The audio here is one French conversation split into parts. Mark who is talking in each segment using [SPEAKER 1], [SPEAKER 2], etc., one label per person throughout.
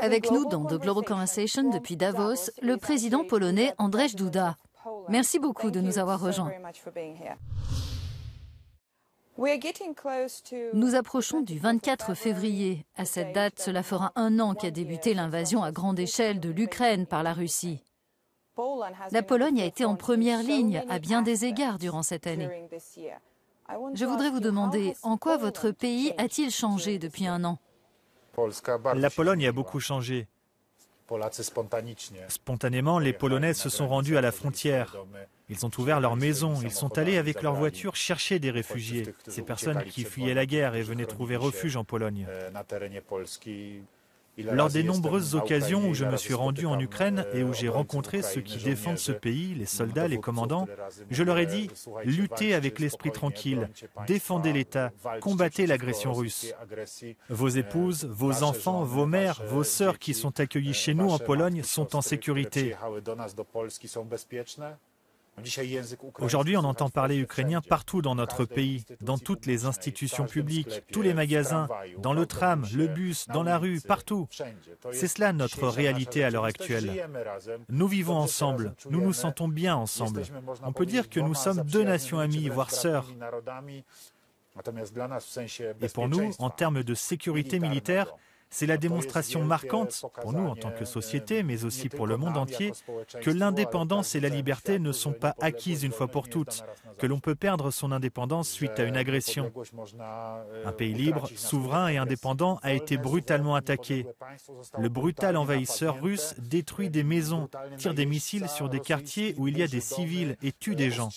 [SPEAKER 1] Avec nous dans The Global Conversation depuis Davos, le président polonais Andrzej Duda. Merci beaucoup de nous avoir rejoints. Nous approchons du 24 février. À cette date, cela fera un an qu'a débuté l'invasion à grande échelle de l'Ukraine par la Russie. La Pologne a été en première ligne à bien des égards durant cette année. Je voudrais vous demander, en quoi votre pays a-t-il changé depuis un an?
[SPEAKER 2] La Pologne a beaucoup changé. Spontanément, les Polonais se sont rendus à la frontière. Ils ont ouvert leurs maisons, ils sont allés avec leurs voitures chercher des réfugiés, ces personnes qui fuyaient la guerre et venaient trouver refuge en Pologne. Lors des nombreuses occasions où je me suis rendu en Ukraine et où j'ai rencontré ceux qui défendent ce pays, les soldats, les commandants, je leur ai dit « Luttez avec l'esprit tranquille, défendez l'État, combattez l'agression russe. Vos épouses, vos enfants, vos mères, vos sœurs qui sont accueillis chez nous en Pologne sont en sécurité. » Aujourd'hui, on entend parler ukrainien partout dans notre pays, dans toutes les institutions publiques, tous les magasins, dans le tram, le bus, dans la rue, partout. C'est cela notre réalité à l'heure actuelle. Nous vivons ensemble, nous nous sentons bien ensemble. On peut dire que nous sommes deux nations amies, voire sœurs. Et pour nous, en termes de sécurité militaire, c'est la démonstration marquante, pour nous en tant que société, mais aussi pour le monde entier, que l'indépendance et la liberté ne sont pas acquises une fois pour toutes, que l'on peut perdre son indépendance suite à une agression. Un pays libre, souverain et indépendant a été brutalement attaqué. Le brutal envahisseur russe détruit des maisons, tire des missiles sur des quartiers où il y a des civils et tue des gens.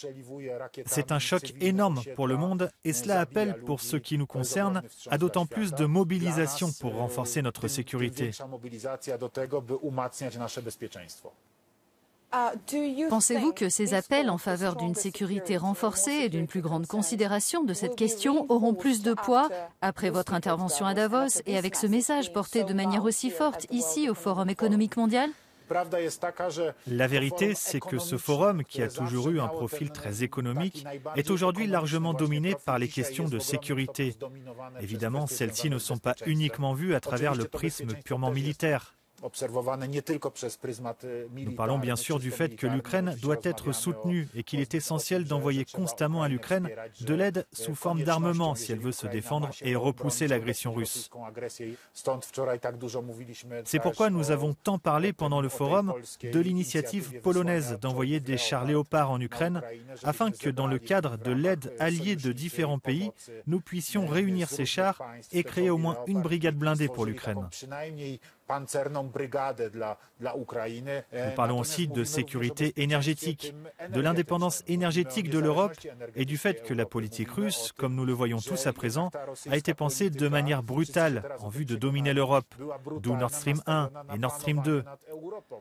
[SPEAKER 2] C'est un choc énorme pour le monde et cela appelle, pour ce qui nous concerne, à d'autant plus de mobilisation pour renforcer notre sécurité.
[SPEAKER 1] Pensez-vous que ces appels en faveur d'une sécurité renforcée et d'une plus grande considération de cette question auront plus de poids après votre intervention à Davos et avec ce message porté de manière aussi forte ici au Forum économique mondial?
[SPEAKER 2] La vérité, c'est que ce forum, qui a toujours eu un profil très économique, est aujourd'hui largement dominé par les questions de sécurité. Évidemment, celles-ci ne sont pas uniquement vues à travers le prisme purement militaire. Nous parlons bien sûr du fait que l'Ukraine doit être soutenue et qu'il est essentiel d'envoyer constamment à l'Ukraine de l'aide sous forme d'armement si elle veut se défendre et repousser l'agression russe. C'est pourquoi nous avons tant parlé pendant le forum de l'initiative polonaise d'envoyer des chars Léopard en Ukraine afin que dans le cadre de l'aide alliée de différents pays, nous puissions réunir ces chars et créer au moins une brigade blindée pour l'Ukraine. Nous parlons aussi de sécurité énergétique, de l'indépendance énergétique de l'Europe et du fait que la politique russe, comme nous le voyons tous à présent, a été pensée de manière brutale en vue de dominer l'Europe, d'où Nord Stream 1 et Nord Stream 2.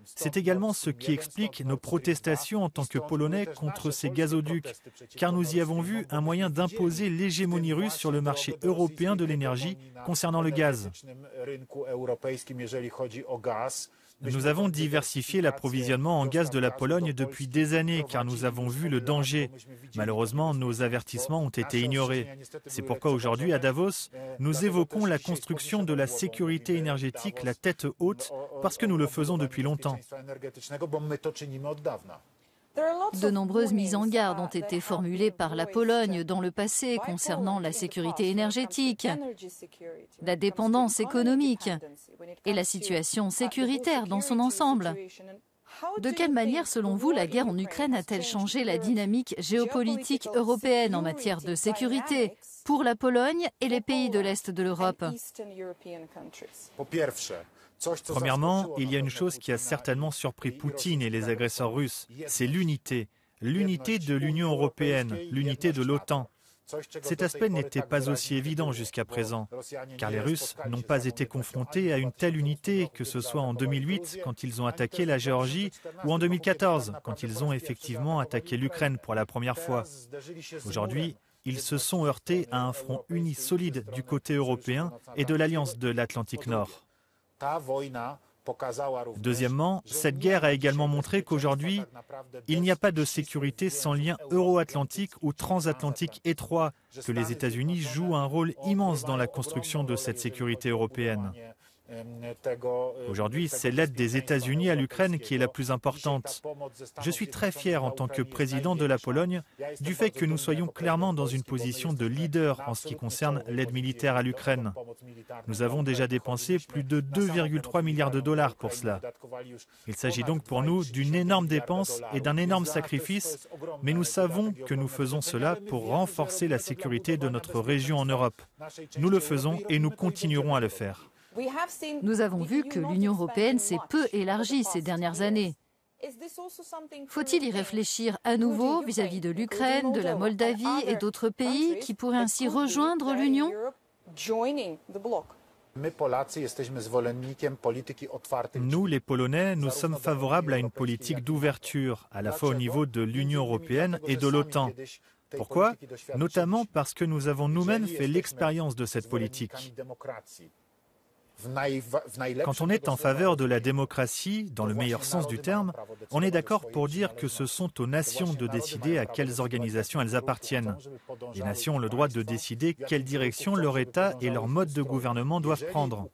[SPEAKER 2] C'est également ce qui explique nos protestations en tant que Polonais contre ces gazoducs, car nous y avons vu un moyen d'imposer l'hégémonie russe sur le marché européen de l'énergie concernant le gaz. Nous avons diversifié l'approvisionnement en gaz de la Pologne depuis des années car nous avons vu le danger. Malheureusement, nos avertissements ont été ignorés. C'est pourquoi aujourd'hui, à Davos, nous évoquons la construction de la sécurité énergétique la tête haute parce que nous le faisons depuis longtemps.
[SPEAKER 1] De nombreuses mises en garde ont été formulées par la Pologne dans le passé concernant la sécurité énergétique, la dépendance économique et la situation sécuritaire dans son ensemble. De quelle manière, selon vous, la guerre en Ukraine a-t-elle changé la dynamique géopolitique européenne en matière de sécurité pour la Pologne et les pays de l'Est de l'Europe?
[SPEAKER 2] Premièrement, il y a une chose qui a certainement surpris Poutine et les agresseurs russes, c'est l'unité. L'unité de l'Union européenne, l'unité de l'OTAN. Cet aspect n'était pas aussi évident jusqu'à présent, car les Russes n'ont pas été confrontés à une telle unité, que ce soit en 2008, quand ils ont attaqué la Géorgie, ou en 2014, quand ils ont effectivement attaqué l'Ukraine pour la première fois. Aujourd'hui, ils se sont heurtés à un front uni solide du côté européen et de l'Alliance de l'Atlantique Nord. Deuxièmement, cette guerre a également montré qu'aujourd'hui, il n'y a pas de sécurité sans lien euro-atlantique ou transatlantique étroit, que les États-Unis jouent un rôle immense dans la construction de cette sécurité européenne. Aujourd'hui, c'est l'aide des États-Unis à l'Ukraine qui est la plus importante. Je suis très fier en tant que président de la Pologne du fait que nous soyons clairement dans une position de leader en ce qui concerne l'aide militaire à l'Ukraine. Nous avons déjà dépensé plus de 2,3 milliards de dollars pour cela. Il s'agit donc pour nous d'une énorme dépense et d'un énorme sacrifice, mais nous savons que nous faisons cela pour renforcer la sécurité de notre région en Europe. Nous le faisons et nous continuerons à le faire.
[SPEAKER 1] Nous avons vu que l'Union européenne s'est peu élargie ces dernières années. Faut-il y réfléchir à nouveau vis-à-vis de l'Ukraine, de la Moldavie et d'autres pays qui pourraient ainsi rejoindre l'Union ?
[SPEAKER 2] Nous, les Polonais, nous sommes favorables à une politique d'ouverture, à la fois au niveau de l'Union européenne et de l'OTAN. Pourquoi ? Notamment parce que nous avons nous-mêmes fait l'expérience de cette politique. Quand on est en faveur de la démocratie, dans le meilleur sens du terme, on est d'accord pour dire que ce sont aux nations de décider à quelles organisations elles appartiennent. Les nations ont le droit de décider quelle direction leur État et leur mode de gouvernement doivent prendre.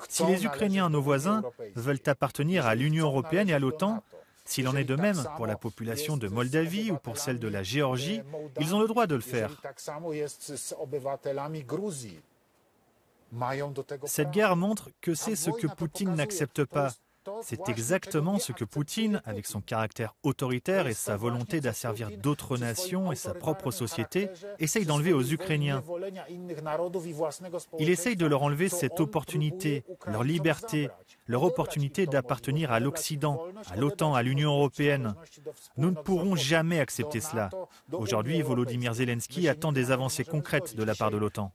[SPEAKER 2] Si les Ukrainiens, nos voisins, veulent appartenir à l'Union européenne et à l'OTAN, s'il en est de même pour la population de Moldavie ou pour celle de la Géorgie, ils ont le droit de le faire. Cette guerre montre que c'est ce que Poutine n'accepte pas. C'est exactement ce que Poutine, avec son caractère autoritaire et sa volonté d'asservir d'autres nations et sa propre société, essaye d'enlever aux Ukrainiens. Il essaye de leur enlever cette opportunité, leur liberté, leur opportunité d'appartenir à l'Occident, à l'OTAN, à l'Union européenne. Nous ne pourrons jamais accepter cela. Aujourd'hui, Volodymyr Zelensky attend des avancées concrètes de la part de l'OTAN.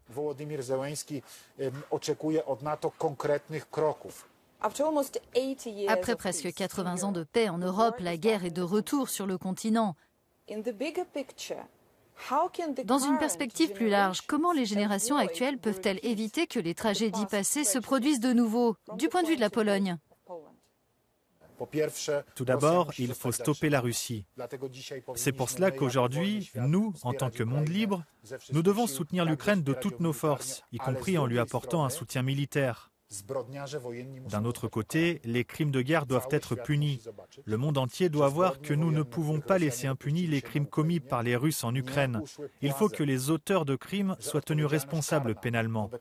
[SPEAKER 1] Après presque 80 ans de paix en Europe, la guerre est de retour sur le continent. Dans une perspective plus large, comment les générations actuelles peuvent-elles éviter que les tragédies passées se produisent de nouveau, du point de vue de la Pologne ?
[SPEAKER 2] Tout d'abord, il faut stopper la Russie. C'est pour cela qu'aujourd'hui, nous, en tant que monde libre, nous devons soutenir l'Ukraine de toutes nos forces, y compris en lui apportant un soutien militaire. D'un autre côté, les crimes de guerre doivent être punis. Le monde entier doit voir que nous ne pouvons pas laisser impunis les crimes commis par les Russes en Ukraine. Il faut que les auteurs de crimes soient tenus responsables pénalement.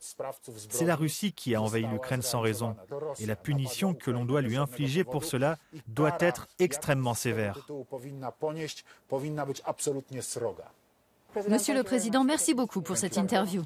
[SPEAKER 2] C'est la Russie qui a envahi l'Ukraine sans raison. Et la punition que l'on doit lui infliger pour cela doit être extrêmement sévère.
[SPEAKER 1] Monsieur le Président, merci beaucoup pour cette interview.